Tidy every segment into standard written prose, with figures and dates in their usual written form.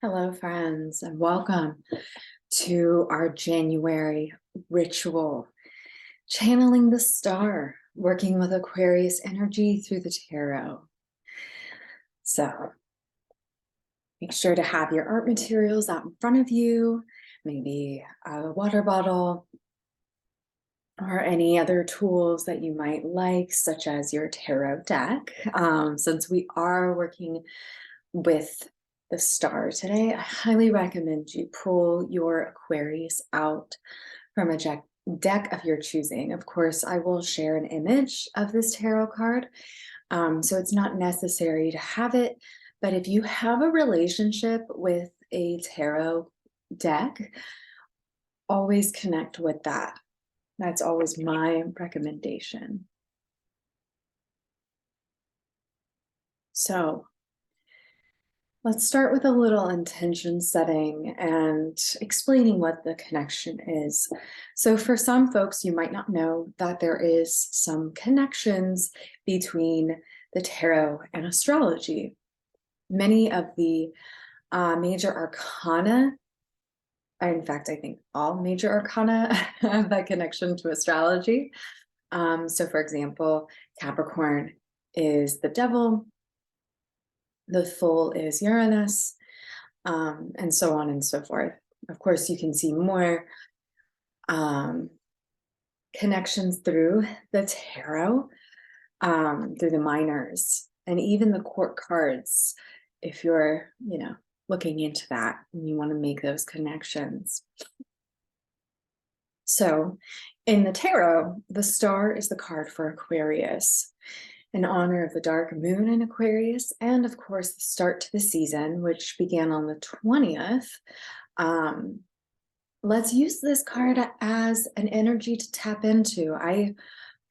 Hello, friends, and welcome to our January ritual, channeling the star, working with Aquarius energy through the tarot. So make sure to have your art materials out in front of you, maybe a water bottle, or any other tools that you might like, such as your tarot deck. Since we are working with the star today, I highly recommend you pull your Aquarius out from a deck of your choosing. Of course, I will share an image of this tarot card, so it's not necessary to have it, but if you have a relationship with a tarot deck, always connect with that. That's always my recommendation. So let's start with a little intention setting and explaining what the connection is. So for some folks, you might not know that there is some connections between the tarot and astrology. Many of the major arcana, in fact, I think all major arcana have that connection to astrology. So for example, Capricorn is the devil, the Fool is Uranus, and so on and so forth. Of course, you can see more connections through the tarot, through the minors, and even the court cards, if you're, looking into that and you want to make those connections. So in the tarot, the star is the card for Aquarius, in honor of the dark moon in Aquarius, and of course the start to the season, which began on the 20th. Let's use this card as an energy to tap into. I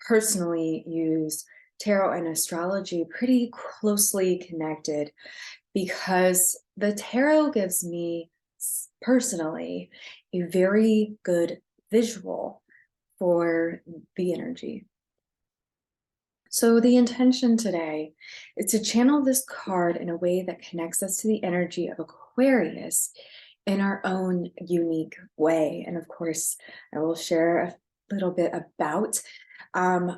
personally use tarot and astrology pretty closely connected because the tarot gives me personally a very good visual for the energy. So the intention today is to channel this card in a way that connects us to the energy of Aquarius in our own unique way. And of course, I will share a little bit about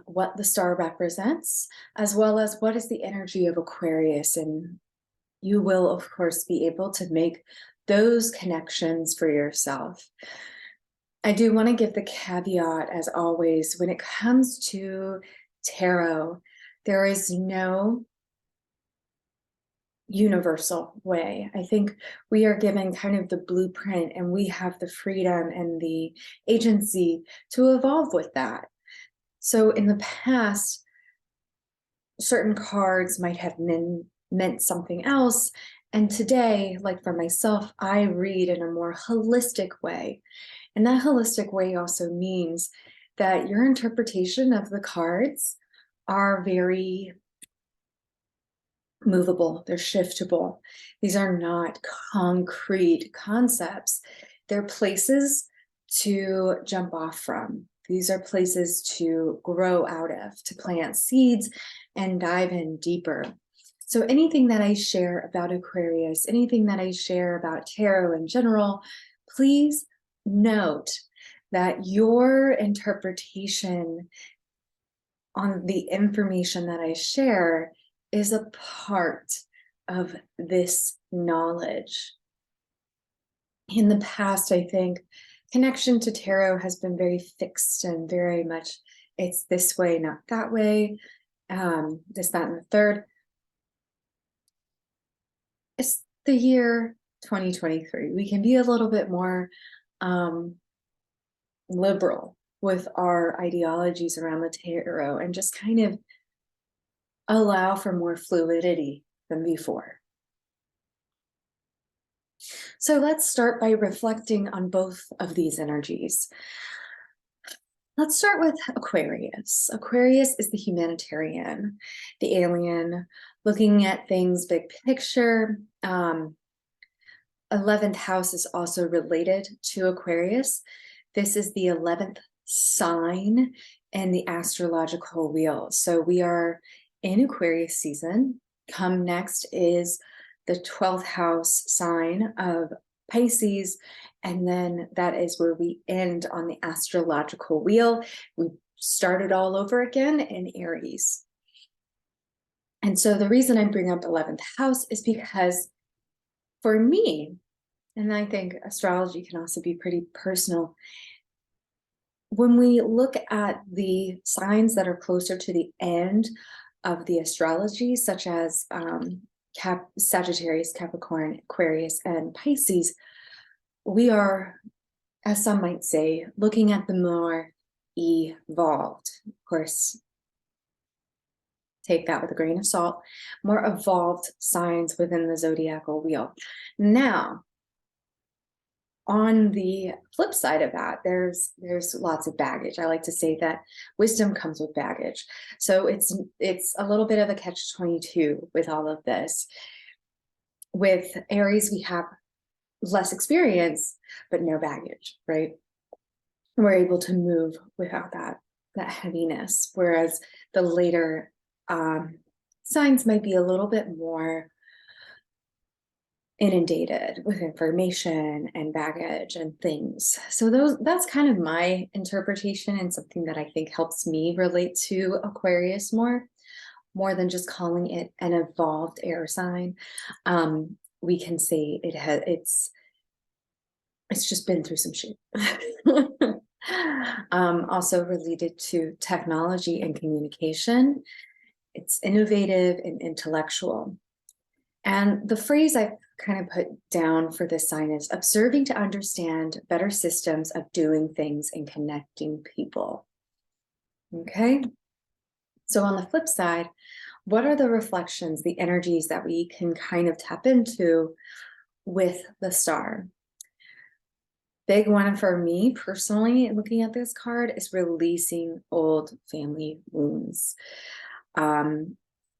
what the star represents, as well as what is the energy of Aquarius. And you will, of course, be able to make those connections for yourself. I do want to give the caveat, as always, when it comes to tarot, there is no universal way. I think we are given kind of the blueprint, and we have the freedom and the agency to evolve with that. So in the past, certain cards might have meant something else. And today, like for myself, I read in a more holistic way. And that holistic way also means that your interpretation of the cards are very movable, they're shiftable. These are not concrete concepts. They're places to jump off from. These are places to grow out of, to plant seeds and dive in deeper. So anything that I share about Aquarius, anything that I share about tarot in general, please note that your interpretation on the information that I share is a part of this knowledge. In the past, I think connection to tarot has been very fixed and very much, it's this way, not that way, this, that, and the third. It's the year 2023. We can be a little bit more liberal with our ideologies around the tarot and just kind of allow for more fluidity than before. So let's start by reflecting on both of these energies. Let's start with Aquarius. Aquarius is the humanitarian, the alien, looking at things big picture. 11th house is also related to Aquarius. This is the 11th sign in the astrological wheel. So we are in Aquarius season. Come next is the 12th house sign of Pisces. And then that is where we end on the astrological wheel. We started all over again in Aries. And so the reason I bring up 11th house is because for me, and I think astrology can also be pretty personal, when we look at the signs that are closer to the end of the astrology, such as Sagittarius, Capricorn, Aquarius, and Pisces, we are, as some might say, looking at the more evolved. Of course, take that with a grain of salt, more evolved signs within the zodiacal wheel. Now, on the flip side of that, there's lots of baggage. I like to say that wisdom comes with baggage. So it's a little bit of a catch-22 with all of this. With Aries, we have less experience, but no baggage, right? We're able to move without that heaviness. Whereas the later signs might be a little bit more inundated with information and baggage and things. So that's kind of my interpretation, and something that I think helps me relate to Aquarius more than just calling it an evolved air sign. We can say it's just been through some shit. Also related to technology and communication. It's innovative and intellectual. And the phrase I've kind of put down for this sign is observing to understand better systems of doing things and connecting people. Okay. So on the flip side, what are the reflections, the energies that we can kind of tap into with the star? Big one for me personally, looking at this card, is releasing old family wounds.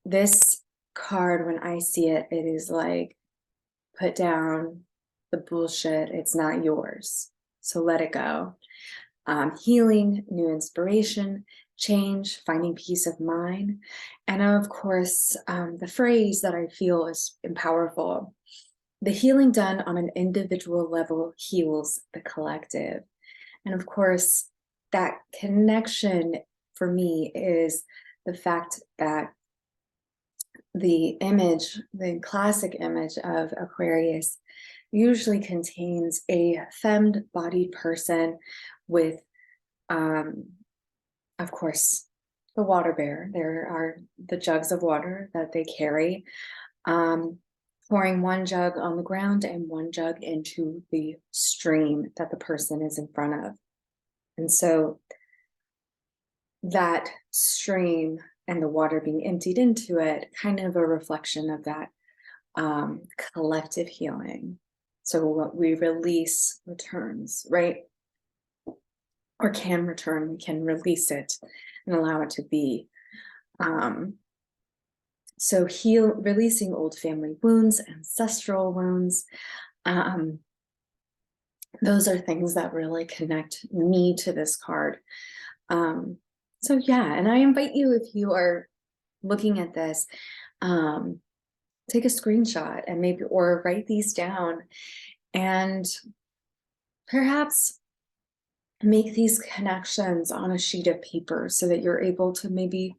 This card, when I see it, it is like, put down the bullshit. It's not yours. So let it go. Healing, new inspiration, change, finding peace of mind. And of course, the phrase that I feel is powerful. The healing done on an individual level heals the collective. And of course, that connection for me is the fact that the image, the classic image of Aquarius, usually contains a femme-bodied person with, of course, the water bear. There are the jugs of water that they carry, pouring one jug on the ground and one jug into the stream that the person is in front of. And so that stream and the water being emptied into it, kind of a reflection of that collective healing. So what we release returns, right? Or can return, we can release it and allow it to be. So releasing old family wounds, ancestral wounds. Those are things that really connect me to this card. So yeah, and I invite you, if you are looking at this, take a screenshot and maybe, or write these down, and perhaps make these connections on a sheet of paper so that you're able to maybe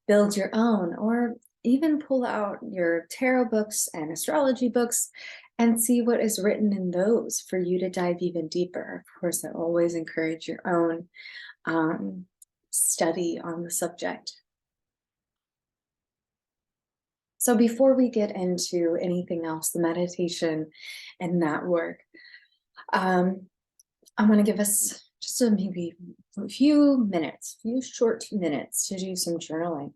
build your own, or even pull out your tarot books and astrology books and see what is written in those for you to dive even deeper. Of course, I always encourage your own study on the subject. So before we get into anything else, the meditation and that work, I'm going to give us just maybe a few short minutes to do some journaling.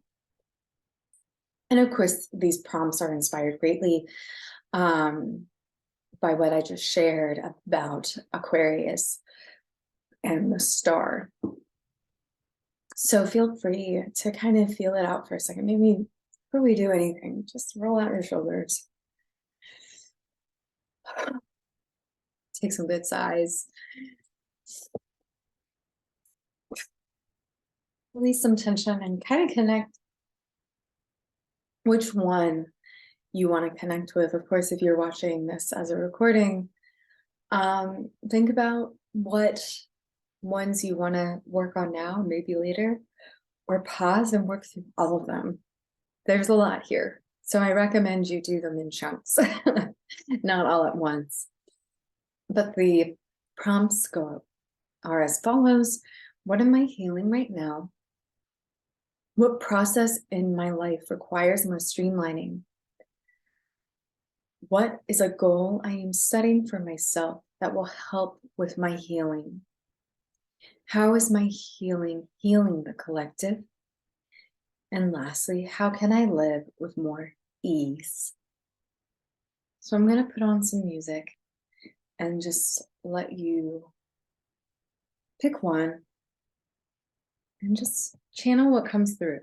And of course, these prompts are inspired greatly by what I just shared about Aquarius and the star. So feel free to kind of feel it out for a second. Maybe before we do anything, just roll out your shoulders. Take some good sighs. Release some tension and kind of connect which one you want to connect with. Of course, if you're watching this as a recording, think about what ones you want to work on now, maybe later, or pause and work through all of them. There's a lot here. So I recommend you do them in chunks, not all at once. But the prompts are as follows. What am I healing right now? What process in my life requires more streamlining? What is a goal I am setting for myself that will help with my healing? How is my healing the collective? And lastly, how can I live with more ease? So I'm going to put on some music and just let you pick one and just channel what comes through.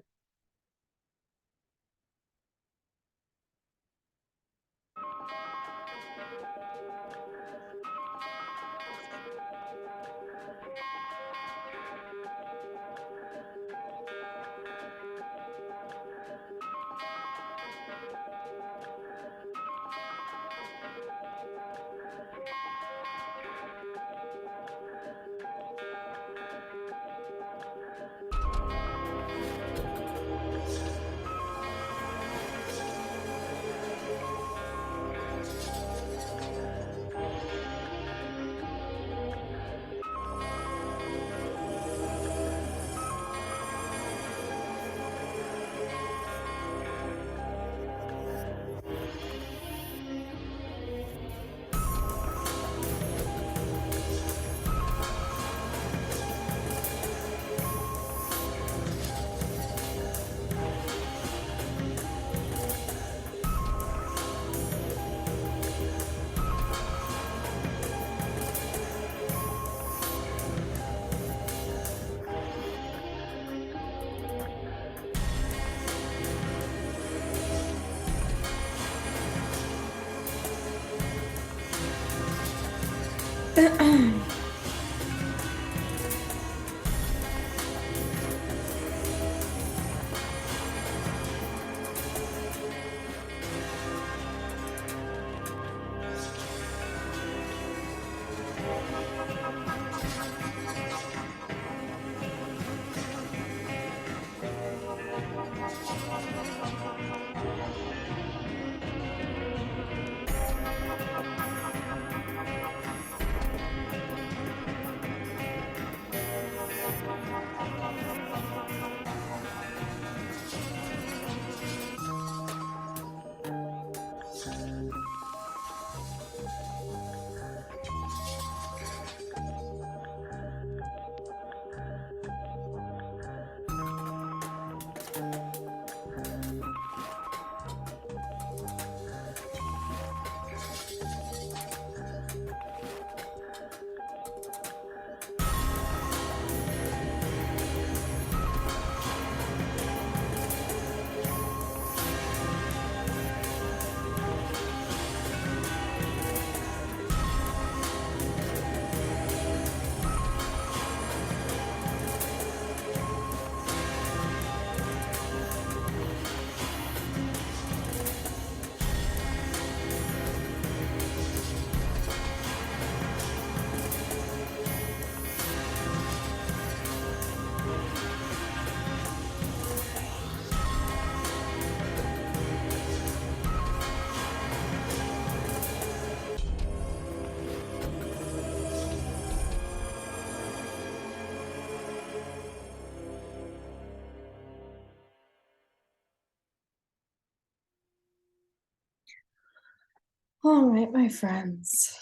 All right, my friends.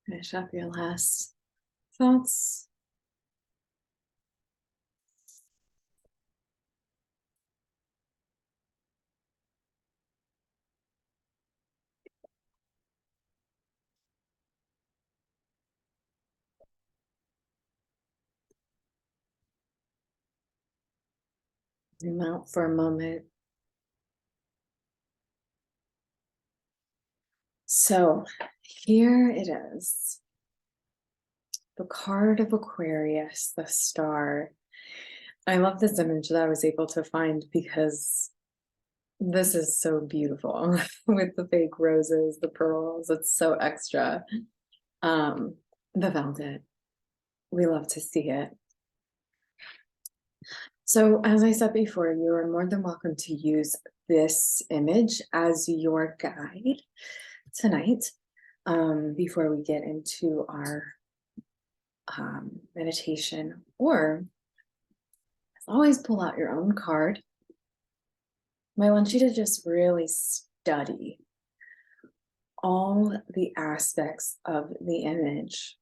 Finish up your last thoughts. Zoom out for a moment. So here it is. The card of Aquarius, the star. I love this image that I was able to find because This is so beautiful with the fake roses, the pearls. It's so extra. Um, the velvet. We love to see it. So, as I said before, you are more than welcome to use this image as your guide tonight, before we get into our meditation. Or, as always, pull out your own card. I want you to just really study all the aspects of the image.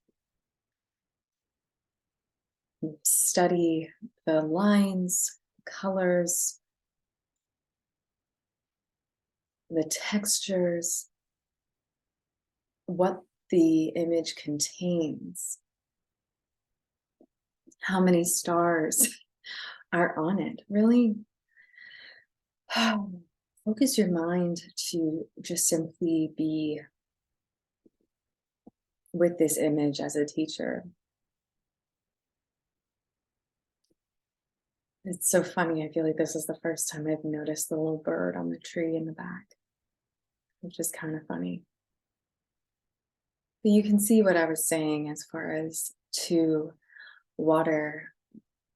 Study the lines, colors, the textures, what the image contains, how many stars are on it. Really focus your mind to just simply be with this image as a teacher. It's so funny. I feel like this is the first time I've noticed the little bird on the tree in the back, which is kind of funny. But you can see what I was saying as far as two water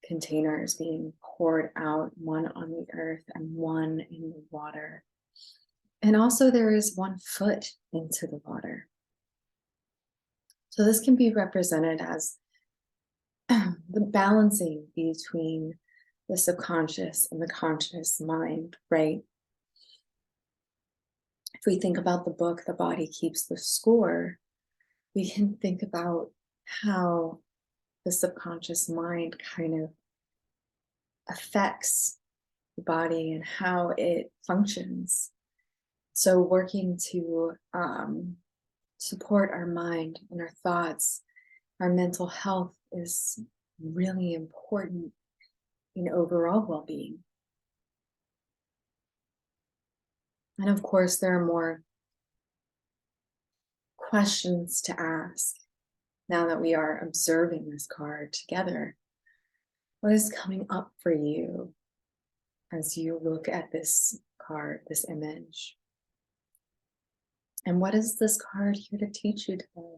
containers being poured out, one on the earth and one in the water. And also there is one foot into the water. So this can be represented as the balancing between the subconscious and the conscious mind, right? If we think about the book, The Body Keeps the Score, we can think about how the subconscious mind kind of affects the body and how it functions. So working to support our mind and our thoughts, our mental health is really important in overall well-being. And of course, there are more questions to ask now that we are observing this card together. What is coming up for you as you look at this card, this image? And what is this card here to teach you today?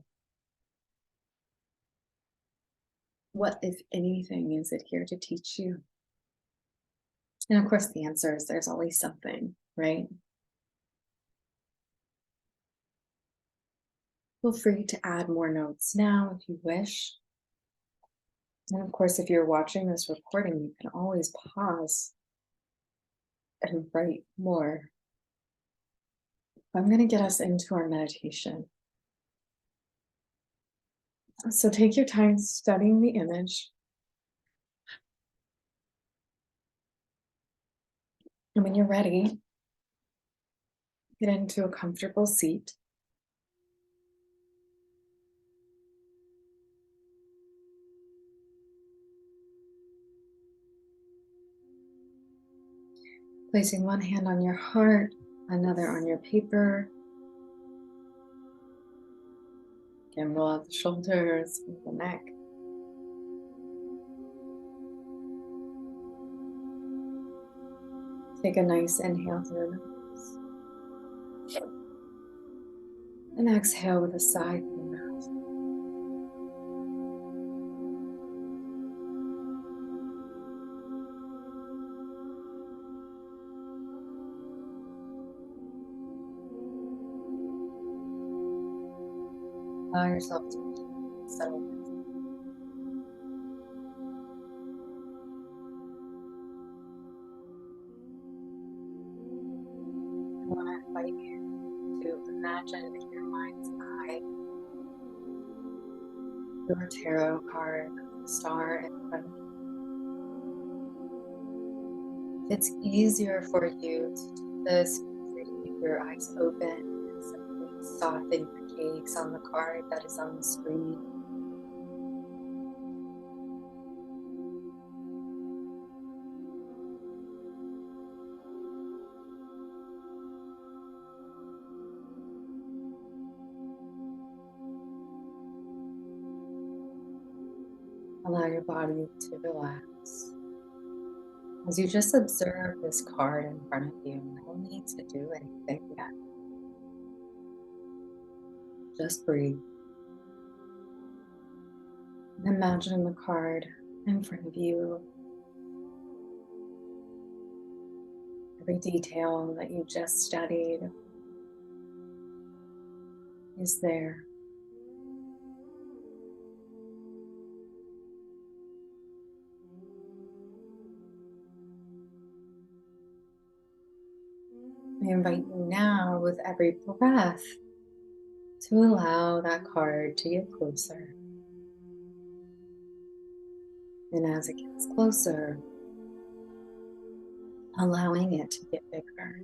What, if anything, is it here to teach you? And of course, the answer is there's always something, right? Feel free to add more notes now if you wish. And of course, if you're watching this recording, you can always pause and write more. I'm going to get us into our meditation. So take your time studying the image. And when you're ready, get into a comfortable seat. Placing one hand on your heart, another on your paper. Again, roll out the shoulders, the neck. Take a nice inhale through the nose. And exhale with a sigh through the mouth. Allow yourself to settle. I want to invite you to imagine in your mind's eye your tarot card, star in front of you. If it's easier for you to do this, feel free to keep your eyes open and simply soften the gaze on the card that is on the screen. Allow your body to relax. As you just observe this card in front of you, no need to do anything yet. Just breathe. And imagine the card in front of you. Every detail that you just studied is there. I invite you now, with every breath, to allow that card to get closer. And as it gets closer, allowing it to get bigger.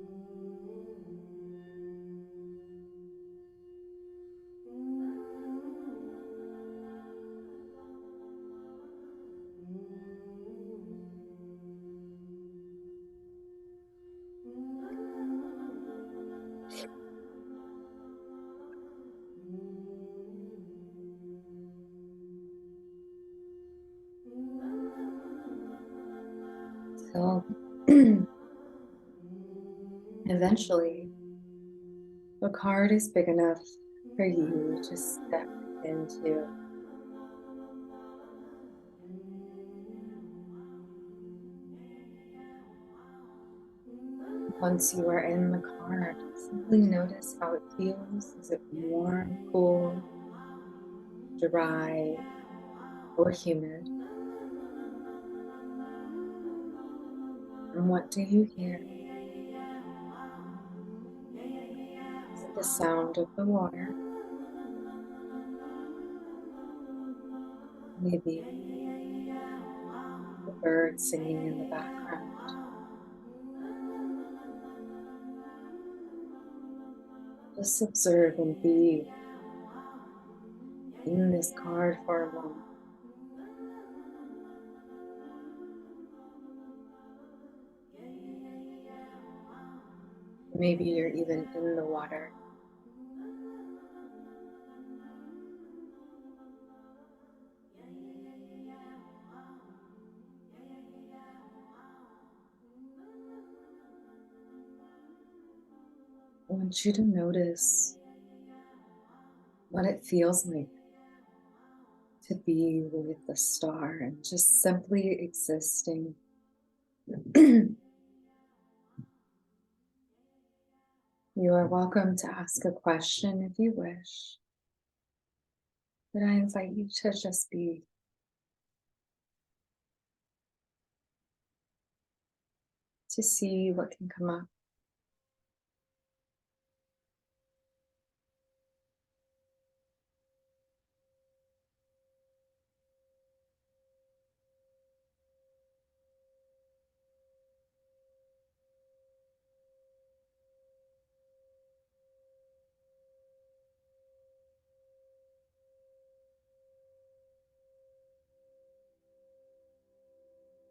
So eventually, the card is big enough for you to step into. Once you are in the card, simply notice how it feels. Is it warm, cool, dry, or humid? And what do you hear? Is it the sound of the water? Maybe the birds singing in the background. Just observe and be in this card for a moment. Maybe you're even in the water. I want you to notice what it feels like to be with the star and just simply existing. You are welcome to ask a question if you wish, but I invite you to just be. To see what can come up.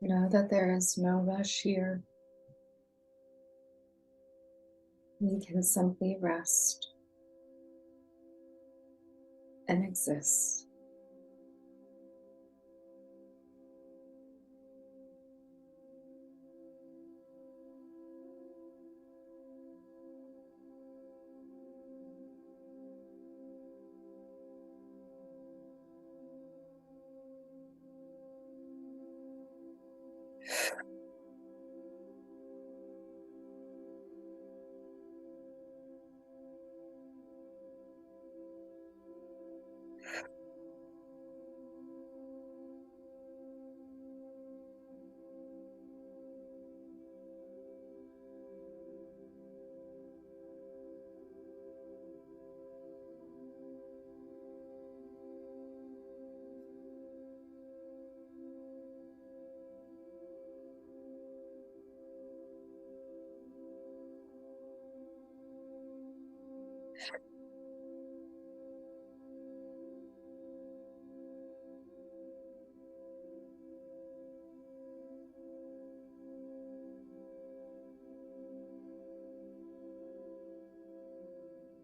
Know that there is no rush here. We can simply rest and exist.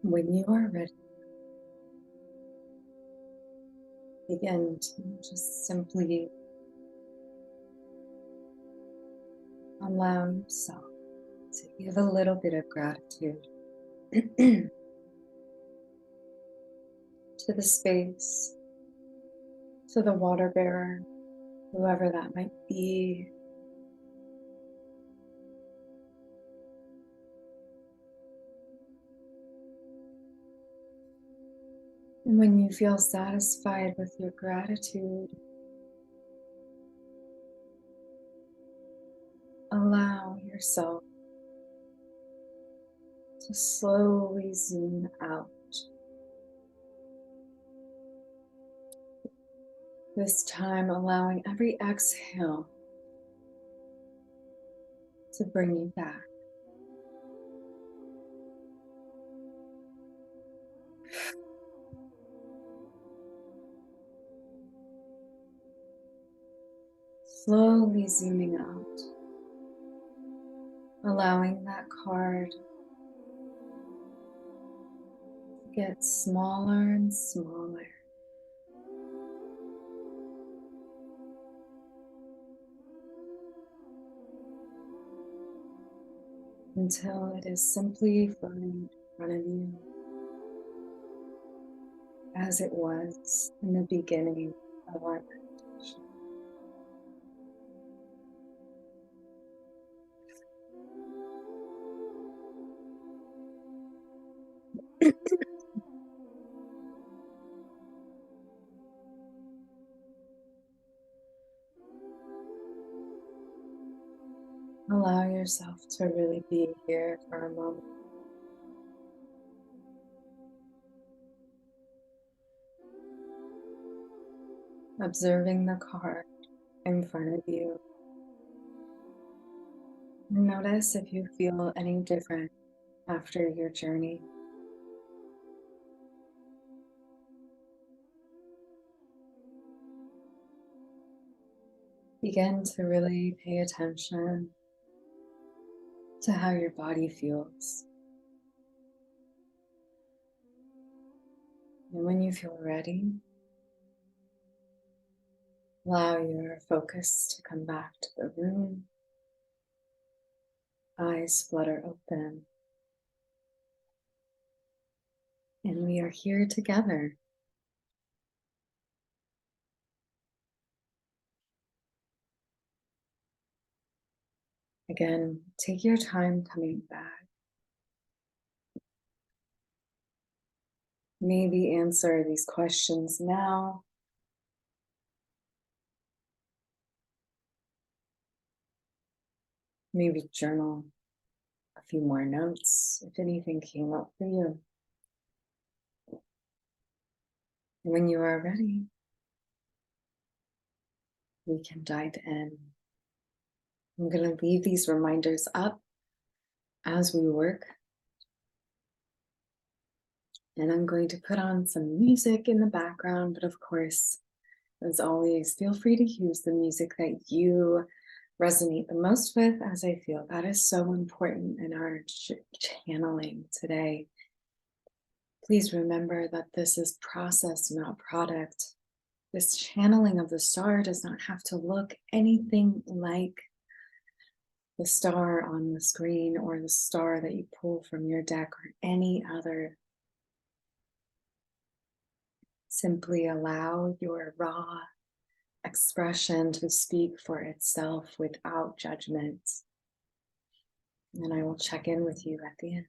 When you are ready, begin to just simply allow yourself to give a little bit of gratitude to the space, to the water bearer, whoever that might be. And when you feel satisfied with your gratitude, allow yourself to slowly zoom out. This time, allowing every exhale to bring you back. Slowly zooming out, allowing that card to get smaller and smaller. Until it is simply floating in front of you as it was in the beginning of our meditation. Allow yourself to really be here for a moment. Observing the card in front of you. Notice if you feel any different after your journey. Begin to really pay attention to how your body feels. And when you feel ready, allow your focus to come back to the room. Eyes flutter open. And we are here together. Again, take your time coming back. Maybe answer these questions now. Maybe journal a few more notes if anything came up for you. When you are ready, we can dive in. I'm going to leave these reminders up as we work. And I'm going to put on some music in the background, but of course, as always, feel free to use the music that you resonate the most with, as I feel that is so important in our channeling today. Please remember that this is process, not product. This channeling of the star does not have to look anything like the star on the screen or the star that you pull from your deck or any other. Simply allow your raw expression to speak for itself without judgment. And I will check in with you at the end.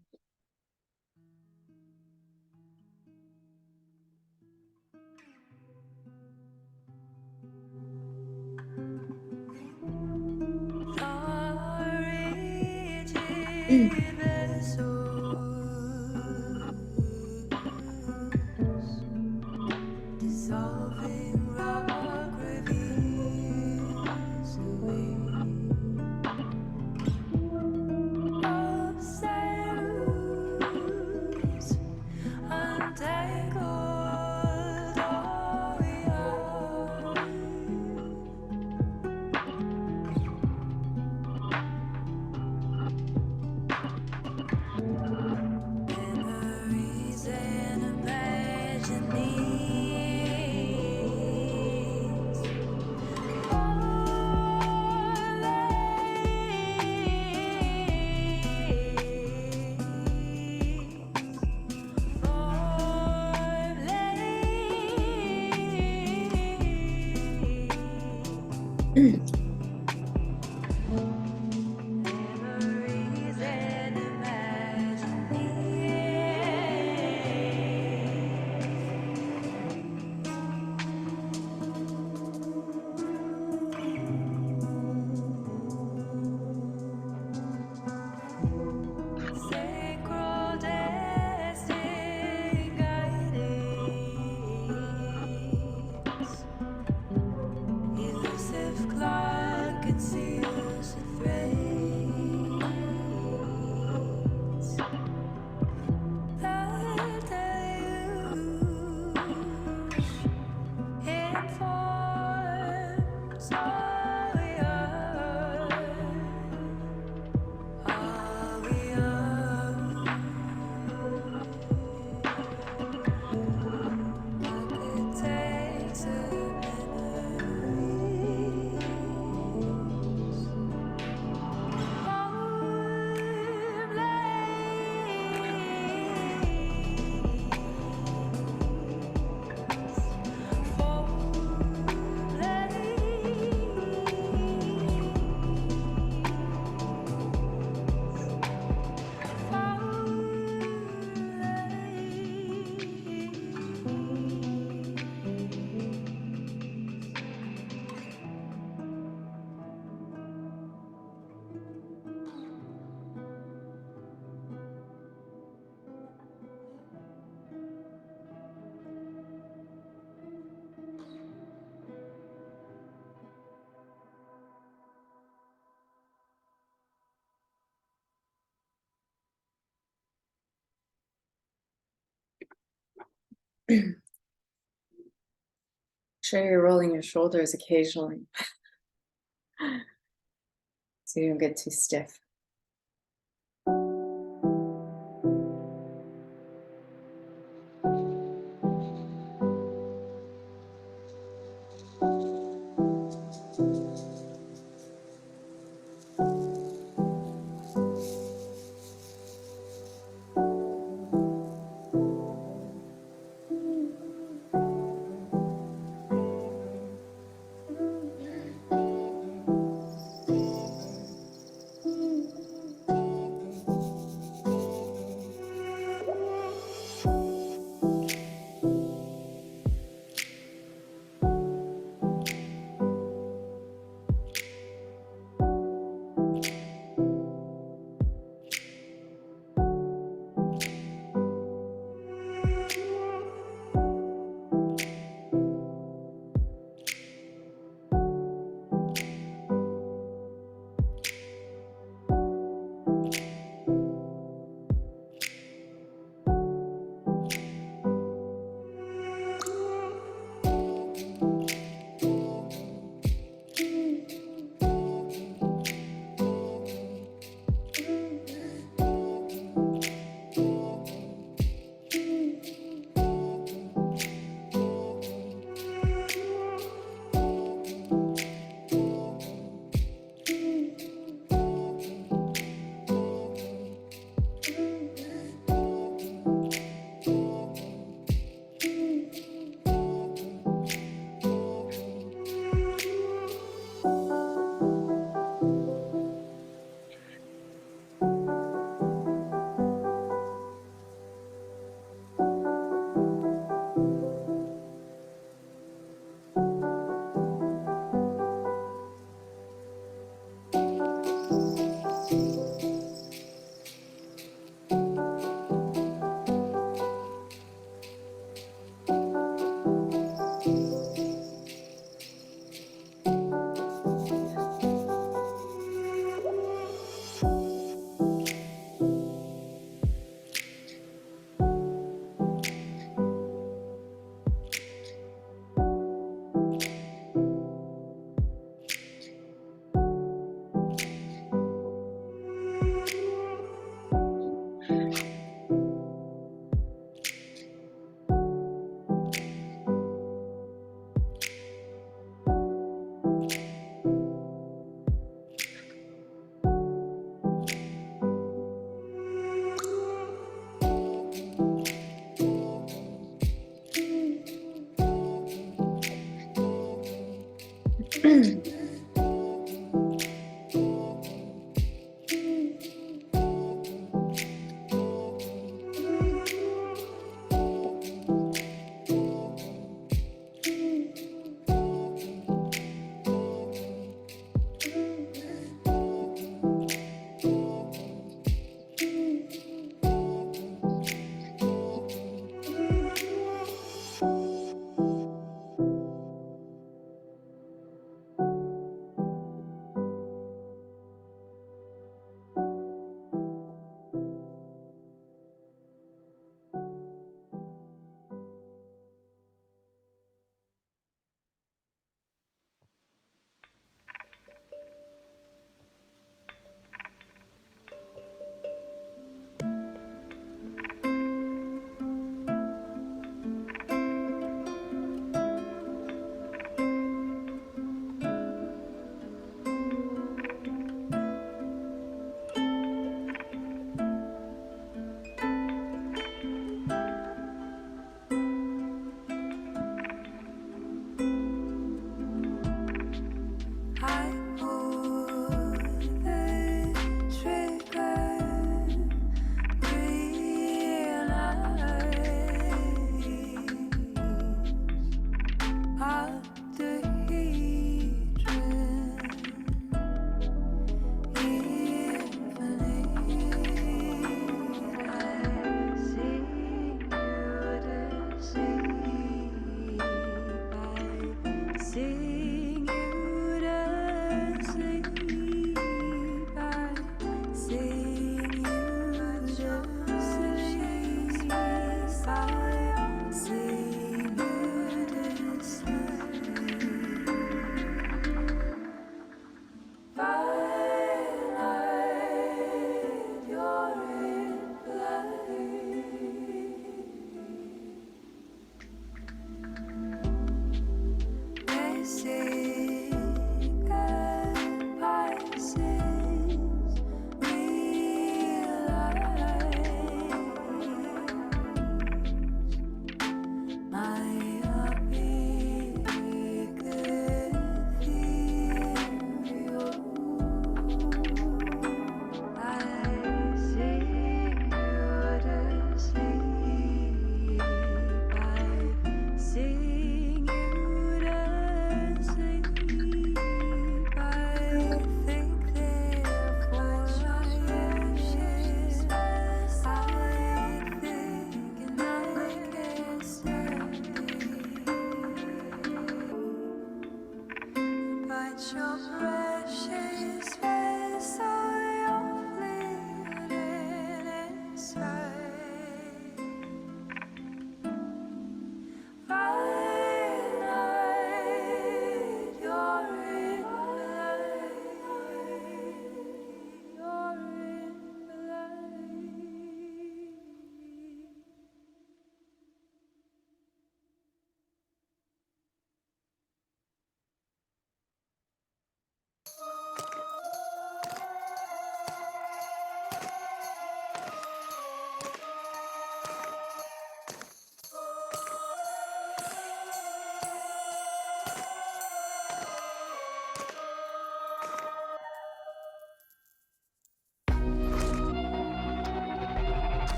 Sure, you're rolling your shoulders occasionally so you don't get too stiff.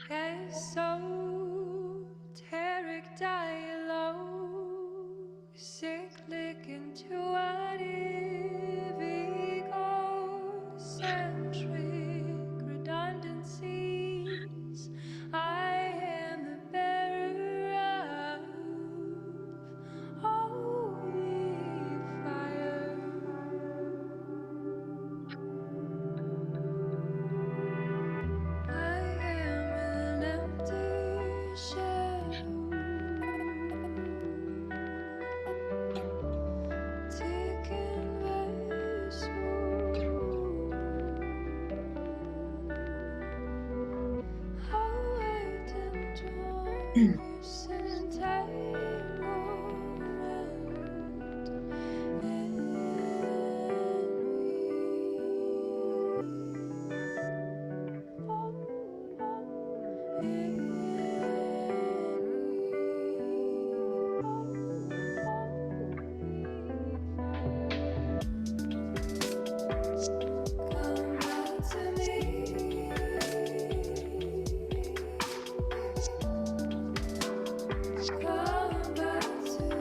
Esoteric dialogue, cyclic intuitive egocentric redundancies. I am the bearer of holy fire. I am an empty shell, taken vessel, awaiting joyous entanglement. Come back to me. Come back to me.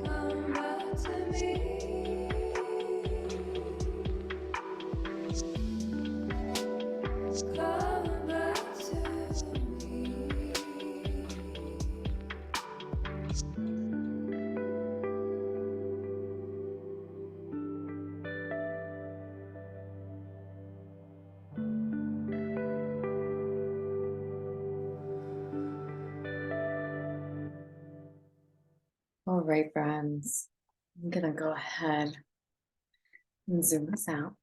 Come back to me. Come back to me. All right, friends, I'm gonna go ahead and zoom this out. Of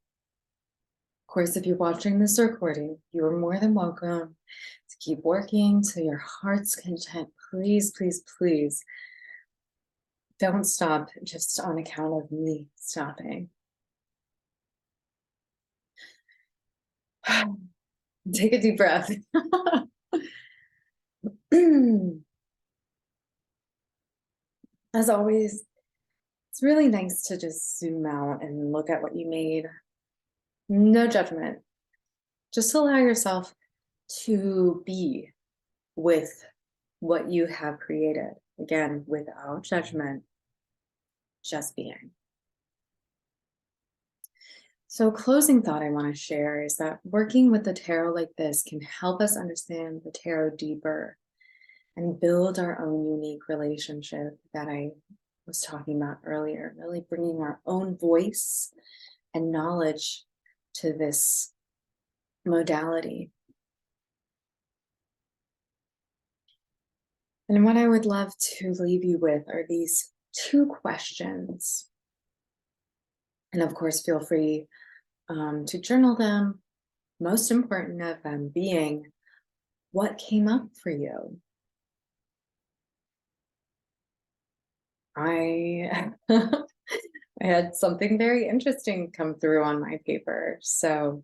course, if you're watching this recording, you are more than welcome to keep working to your heart's content. Please, please, please don't stop just on account of me stopping. Take a deep breath. As always, It's really nice to just zoom out and look at what you made. No judgment. Just allow yourself to be with what you have created. Again, without judgment, just being. So, closing thought I want to share is that working with the tarot like this can help us understand the tarot deeper and build our own unique relationship that I was talking about earlier, really bringing our own voice and knowledge to this modality. And what I would love to leave you with are these two questions. And of course, feel free to journal them. Most important of them being, what came up for you? I I had something very interesting come through on my paper, so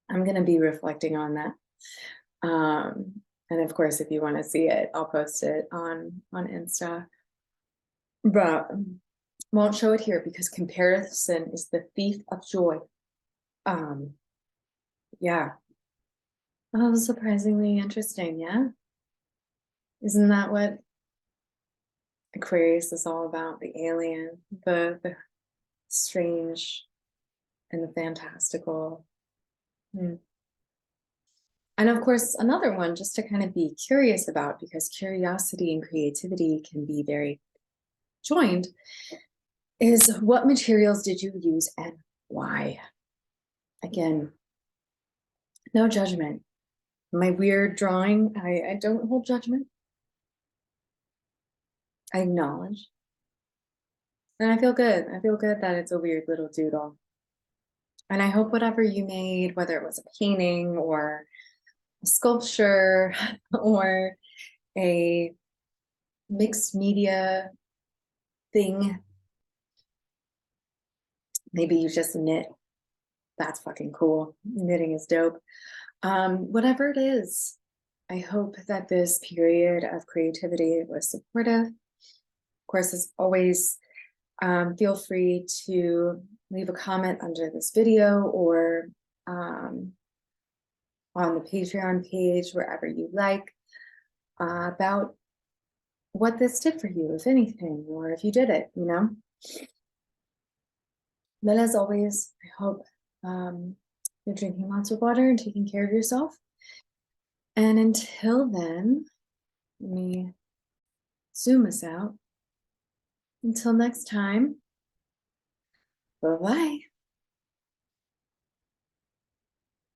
I'm going to be reflecting on that. And of course, if you want to see it, I'll post it on Insta. But won't show it here because comparison is the thief of joy. Yeah. Oh, surprisingly interesting, yeah? Isn't that what Aquarius is all about? The alien, the strange and the fantastical. And of course, another one just to kind of be curious about, because curiosity and creativity can be very joined, is what materials did you use and why? Again, no judgment. My weird drawing, I don't hold judgment. I acknowledge. And I feel good. I feel good that it's a weird little doodle. And I hope whatever you made, whether it was a painting or a sculpture or a mixed media thing, maybe you just knit. That's fucking cool. Knitting is dope. Whatever it is, I hope that this period of creativity was supportive. Of course, as always, feel free to leave a comment under this video or on the Patreon page, wherever you like, about what this did for you, if anything, or if you did it, you know? But as always, I hope you're drinking lots of water and taking care of yourself. And until then, let me zoom us out. Until next time, bye-bye.